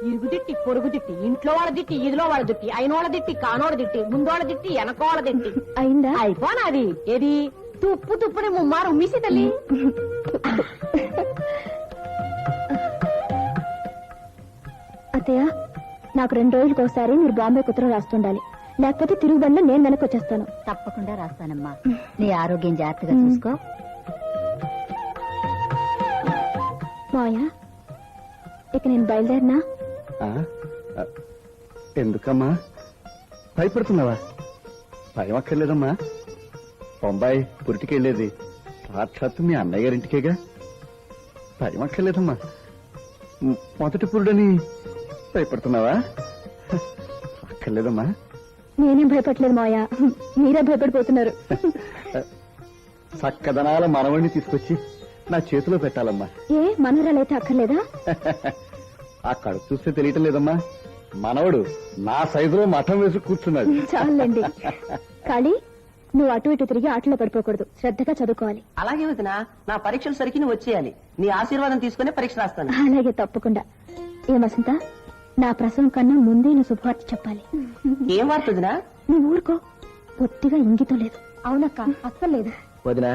ఇరుగు తిట్టి పొరుగు తిట్టి ఇంట్లో వాళ్ళ తిట్టి ఇదిలో వాళ్ళ తిట్టి అయినోళ్ళ తిట్టి కానోళ్ళ తిట్టి ముందోళ్ళ తిట్టి వెనకోళ్ళ తిట్టి అయిందా? అయిపోనాది. ఏది తుప్పు తుప్పుని ముమ్మారు ఉమ్మిసి తల్లి. అత్తయ్య, నాకు 2 రోజులకు ఒకసారి మీరు బాంబే ఉత్తరం రాస్తుండాలి, లేకపోతే తిరుగుబండి నేను వెనక్కి వచ్చేస్తాను. తప్పకుండా రాస్తానమ్మా. నీ ఆరోగ్యం జాగ్రత్తగా చూసుకో. మాయా, ఇక నేను బయలుదేరినా? ఎందుకమ్మా భయపడుతున్నావా? భయం అక్కర్లేదమ్మా. బొంబాయి పురిటికెళ్ళేది సాక్షాత్తు మీ అన్నయ్య గారింటికేగా. భయం అక్కర్లేదమ్మా. మొదటి పురుడని భయపడుతున్నావా? అక్కర్లేదమ్మా. నేనేం భయపడలేదు మాయా, మీరే భయపడిపోతున్నారు. చక్కదనాల మనవణ్ణి తీసుకొచ్చి నా చేతిలో పెట్టాలమ్మా. ఏ మనవరాలైతే అక్కర్లేదా? ఆ కడుపు చూస్తే తెలియటం లేదమ్మా. మనవడు నా సైజులో మఠం వేసి కూర్చున్నాడు. చాలండి. కాళీ, నువ్వు అటు ఇటు తిరిగి ఆటలో పడిపోకూడదు, శ్రద్ధగా చదువుకోవాలి. అలాగే వదినా, నా పరీక్షలు సరికి నువ్వు వచ్చేయాలి. నీ ఆశీర్వాదం తీసుకునే పరీక్ష రాస్తాను. అలాగే, తప్పకుండా. ఏ వసంత, నా ప్రసవం కన్నా ముందే నువ్వు శుభవార్త చెప్పాలి. ఏం వార్త వదినా? నువ్వు ఊరుకో, పొత్తిగా ఇంగితం లేదు. అవునక్క, అస్సలు లేదు. వదినా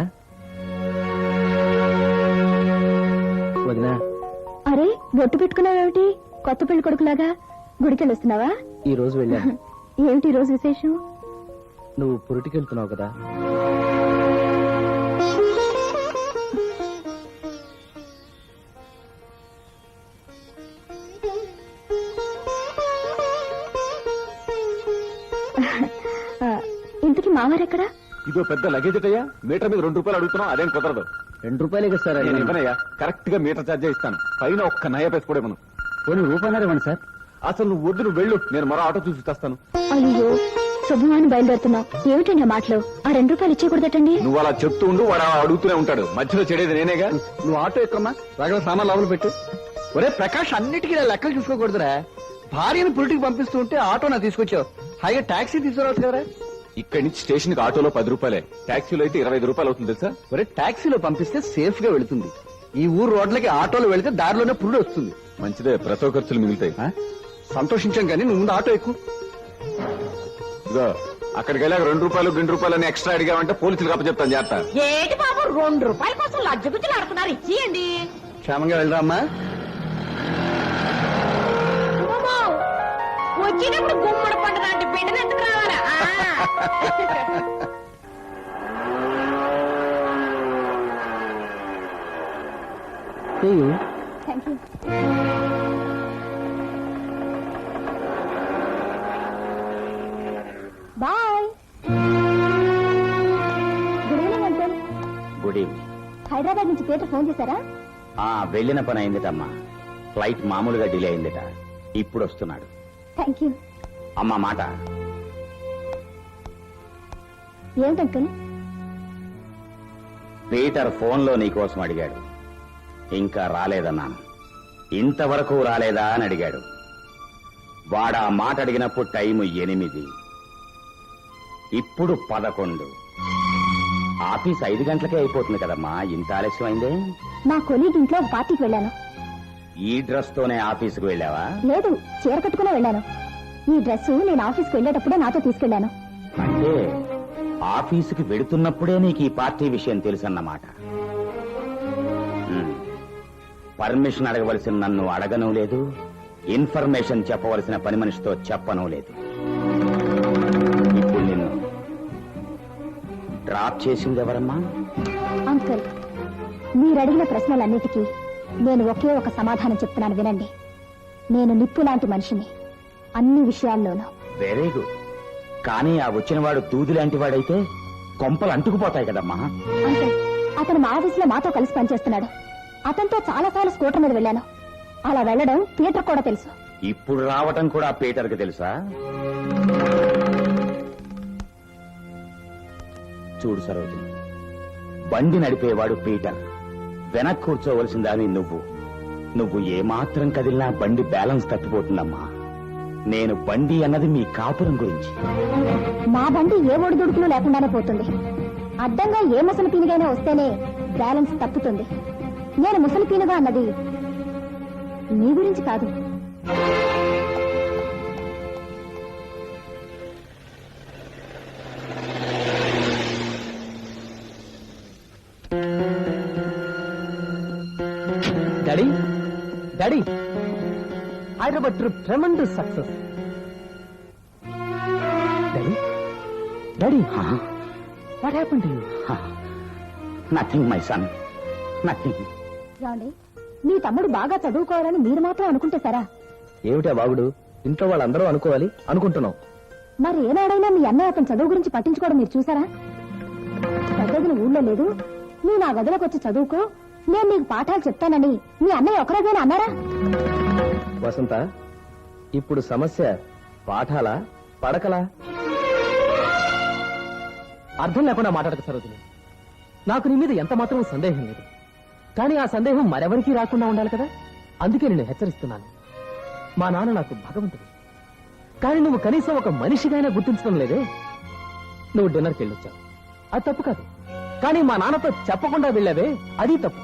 వదినా, అరే, బొట్టు పెట్టుకున్నావేమిటి? కొత్త పెళ్లి కొడుకులాగా గుడికెళ్ళి వస్తున్నావా? ఈ రోజు వెళ్ళాను. ఏమిటి ఈ రోజు విశేషం? నువ్వు పురిటికెళ్తున్నావు కదా. ఇంతకీ మావారెక్కడా? ఇదో పెద్ద లగేజ్ అయ్యా. మీటర్ మీద 2 రూపాయలు అడుగుతున్నావు, అదేం కుదరదు. 2 రూపాయలే కదా సార్. నేను ఇవ్వనయ్యా, కరెక్ట్ గా మీటర్ ఛార్జే ఇస్తాను. పైన ఒక్క నయ పేసి కూడా ఇవ్వను. పోనీ రూపాయలు ఇవ్వండి సార్. అసలు నువ్వు వద్దు, నువ్వు వెళ్ళు, నేను మరో ఆటో చూసి తెస్తాను. అయ్యో, శుభమాని బయలుదేరుతున్నావు. ఏమిటండి ఆ మాటలు? ఆ 2 రూపాయలు ఇచ్చేకూడదటండి. నువ్వు అలా చెప్తూ ఉండు, వాడు అలా అడుగుతూనే ఉంటాడు. మధ్యలో చెడేది నేనేగా. నువ్వు ఆటో ఎక్కమ్మా, రగల సామాన్ లోపల పెట్టు. ఒరే ప్రకాష్, అన్నిటికీ ఇలా లెక్కలు చూసుకోకూడదురా. భార్యను పురిటికి పంపిస్తూ ఉంటే ఆటో నా తీసుకొచ్చావు, హాయిగా టాక్సీ తీసుకురావచ్చు కదరా. ఇక్కడి నుంచి స్టేషన్ కి ఆటోలో 10 రూపాయలే, టాక్సీలో అయితే 25 రూపాయలు అవుతుంది తెలుసా. ఒరే, టాక్సీలో పంపిస్తే సేఫ్ గా వెళుతుంది. ఈ ఊరు రోడ్లకి ఆటోలో వెళితే దారిలోనే పురుడు వస్తుంది. మంచిదే, ప్రసవ ఖర్చులు మిగులుతాయి. సంతోషించాం కానీ నువ్వు ముందు ఆటో ఎక్కువ. ఇదో అక్కడికి వెళ్ళాక 2 రూపాయలు 2 రూపాయలు అని ఎక్స్ట్రా అడిగామంటే పోలీసులు కప్ప చెప్తాను. జాగ్రత్త. ఏటి బాబు 2 రూపాయల కోసం లజ్జగుజ్జులు ఆడుతున్నారు, ఇచ్చేయండి. క్షేమంగా వెళ్దా అమ్మా. వచ్చేటప్పుడు గుమ్మడి పండు లాంటి బిడ్డను ఎందుకు రావాలా? Thank you. Bye. Good evening uncle. Good evening. Hyderabad నుంచి పీటర్ ఫోన్ చేశారా? వెళ్ళిన పని అయిందిటమ్మా. ఫ్లైట్ మామూలుగా డిలే అయిందిట, ఇప్పుడు వస్తున్నాడు. Thank you. అమ్మా మాట. ఏమిటి అంకుల్? పీటర్ ఫోన్లో నీకోసం అడిగాడు, ఇంకా రాలేదన్నాను. ఇంతవరకు రాలేదా అని అడిగాడు. వాడా మాట అడిగినప్పుడు టైము 8, ఇప్పుడు 11. ఆఫీస్ 5 గంటలకే అయిపోతుంది కదమ్మా, ఇంత ఆలస్యమైందే. మా కొలీగ్ ఇంట్లో ఒక పార్టీకి వెళ్ళాను. ఈ డ్రెస్ తోనే ఆఫీసుకు వెళ్ళావా? లేదు, చీర కట్టుకునే వెళ్ళాను. ఈ డ్రెస్ నేను ఆఫీస్కి వెళ్ళేటప్పుడే నాతో తీసుకెళ్లాను. అంటే ఆఫీసుకి వెడుతున్నప్పుడే నీకు ఈ పార్టీ విషయం తెలుసన్నమాట. పర్మిషన్ అడగవలసిన నన్ను అడగను లేదు, ఇన్ఫర్మేషన్ చెప్పవలసిన పని మనిషితో చెప్పను లేదు. ఇప్పుడు నిన్ను డ్రాప్ చేసింది ఎవరమ్మా? అంకుల్, మీరు అడిగిన ప్రశ్నలన్నిటికీ నేను ఒకే ఒక సమాధానం చెప్తున్నాను, వినండి. నేను నిప్పు లాంటి మనిషిని, అన్ని విషయాల్లోనూ. Very good. కానీ ఆ వచ్చినవాడు దూది లాంటి వాడైతే కొంపలు అంటుకుపోతాయి కదమ్మా. అంకుల్, అతను మా ఆఫీసులో మాతో కలిసి పనిచేస్తున్నాడు. అతనితో చాలాసార్లు స్కూటర్ మీద వెళ్ళాను. అలా వెళ్ళడం పీటర్ కూడా తెలుసు. ఇప్పుడు రావటం కూడా పీటర్కి తెలుసా? చూడు సరోజిని, బండి నడిపేవాడు పీటర్, వెనక్కి కూర్చోవలసిందాని నువ్వు ఏమాత్రం కదిలినా బండి బ్యాలెన్స్ తప్పిపోతుందమ్మా. నేను బండి అన్నది మీ కాపురం గురించి. మా బండి ఏ ఒడిదుడుకులు లేకుండానే పోతుంది. అడ్డంగా ఏ ముసలి పీనుగైనా వస్తేనే బ్యాలెన్స్ తప్పుతుంది. నేను ముసలి పీనుగా అన్నది మీ గురించి కాదు, daddy daddy Hyderabad trip tremendous success. Daddy daddy what happen to you? Nothing my son, nothing. ఏమండి, మీ తమ్ముడు బాగా చదువుకోవాలని మీరు మాత్రం అనుకుంటే సరా? ఏమిటా బాగుడు, ఇంట్లో వాళ్ళందరూ అనుకోవాలి అనుకుంటున్నాం. మరి ఏనాడైనా మీ అన్నయ్య అతను చదువు గురించి పట్టించుకోవడం మీరు చూసారా? పెద్దదిని ఊళ్ళో లేదు, నువ్వు నా గదిలోకి వచ్చి చదువుకో, నేను నీకు పాఠాలు చెప్తానని మీ అన్నయ్య ఒకరోజైనా అన్నారా? వసంత, ఇప్పుడు సమస్య పాఠాలా పడకలా? అర్థం లేకుండా మాట్లాడక సరోజిని. నాకు నీ మీద ఎంత మాత్రం సందేహం లేదు, కానీ ఆ సందేహం మరెవరికీ రాకుండా ఉండాలి కదా, అందుకే నేను హెచ్చరిస్తున్నాను. మా నాన్న నాకు భగవంతుడు, కానీ నువ్వు కనీసం ఒక మనిషిగానే గుర్తించడం లేదే. నువ్వు డిన్నర్కి వెళ్ళొచ్చావు, అది తప్పు కాదు, కానీ మా నాన్నతో చెప్పకుండా వెళ్ళావే, అది తప్పు.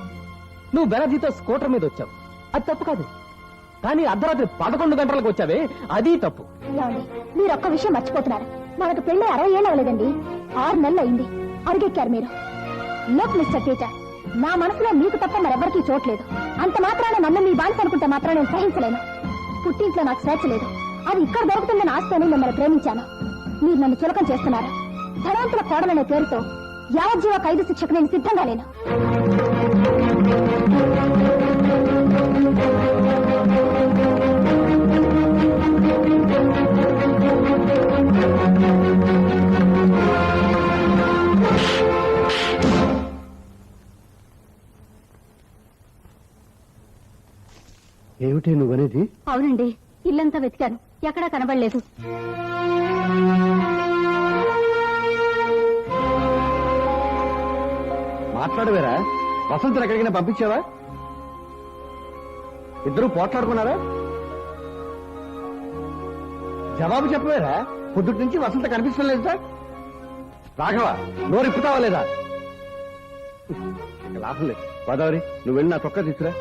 నువ్వు బెనర్జీతో స్కూటర్ మీద వచ్చావు, అది తప్పు కాదు, కానీ అర్ధరాత్రి 11 గంటలకు వచ్చావే, అది తప్పు. ఏమండి, మీరు ఒక్క విషయం మర్చిపోతున్నారు. మనకు పెళ్లి 60 ఏళ్ళు అవ్వలేదండి, 6 నెలలు అయింది. అడుగెక్కారు మీరు. లుక్ మిస్టర్ టీచర్, నా మనసులో మీకు తప్ప మరెవ్వరికీ చోట్లేదు. అంత మాత్రాన నన్ను మీ బానిస అనుకుంటే మాత్రం నేను సహించలేను. పుట్టింట్లో నాకు స్వేచ్ఛ లేదు, అది ఇక్కడ దొరుకుతుందని ఆశతోనే మిమ్మల్ని ప్రేమించాను. మీరు నన్ను చులకం చేస్తున్నారు. ధనవంతుల కోడలనే పేరుతో యావజ్జీవ ఖైదు శిక్షకు నేను సిద్ధంగా లేను. ఏమిటి నువ్వనేది? అవునండి, ఇల్లంతా వెతికాను, ఎక్కడా కనబడలేదు. మాట్లాడవేరా? వసంతను ఎక్కడికైనా పంపించావా? ఇద్దరు పోట్లాడుకున్నారా? జవాబు చెప్పవేరా? పొద్దుటి నుంచి వసంత కనిపిస్తడం లేదు సార్. రాఘవ, నోరు ఇప్పుతావా లేదా? లాభం లేదు. గోదావరి, నువ్వు వెళ్ళి నా చొక్కా తీసుకురా.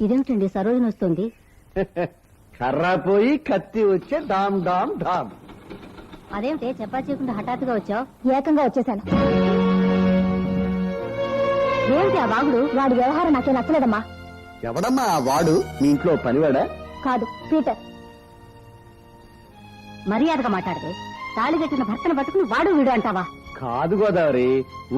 ఇదేమిటండి సరోజన వస్తుంది? కర్ర పోయి కత్తి వచ్చే డామ్ డామ్ డామ్. అదేమిటి చెప్పా చేయకుండా హఠాత్తుగా వచ్చావు? ఏకంగా వచ్చేశాను. ఏమిటి ఆ వాగుడు? వాడి వ్యవహారం నాకే నచ్చలేదమ్మా. ఎవడమ్మా ఆ వాడు? మీ ఇంట్లో పనివాడా? కాదు, పీటర్. మర్యాదగా మాట్లాడితే తాళి కట్టిన భర్తను పట్టుకుని వాడు వీడు అంటావా? కాదు గోదావరి,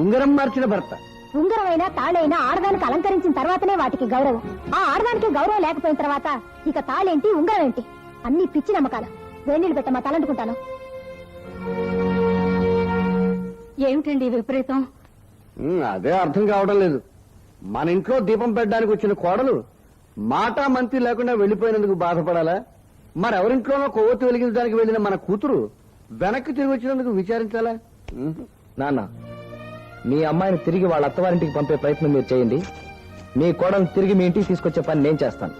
ఉంగరం మార్చిన భర్త. ఉంగరమైనా తాళైనా ఆడదానికి అలంకరించిన తర్వాతనే వాటికి గౌరవం. ఆ ఆడదానికి గౌరవం లేకపోయిన తర్వాత ఇక తాళేంటి ఉంగరం ఏంటి? అన్ని పిచ్చి నమ్మకాలు. వేణీళ్ళు పెట్టమ్మా, తలంటుకుంటాను. ఏమిటండి విపరీతం? అదే అర్థం కావడం లేదు. మన ఇంట్లో దీపం పెట్టడానికి వచ్చిన కోడలు మాట మంతి లేకుండా వెళ్లిపోయినందుకు బాధపడాలా? మరెవరింట్లోనో కొవ్వొత్తి వెలిగించడానికి వెళ్లిన మన కూతురు వెనక్కి తిరిగి వచ్చినందుకు విచారించాలా? నాన్న, మీ అమ్మాయిని తిరిగి వాళ్ళ అత్తవారింటికి పంపే ప్రయత్నం మీరు చేయండి. మీ కోడలు తిరిగి మీ ఇంటికి తీసుకొచ్చే పని నేను చేస్తాను.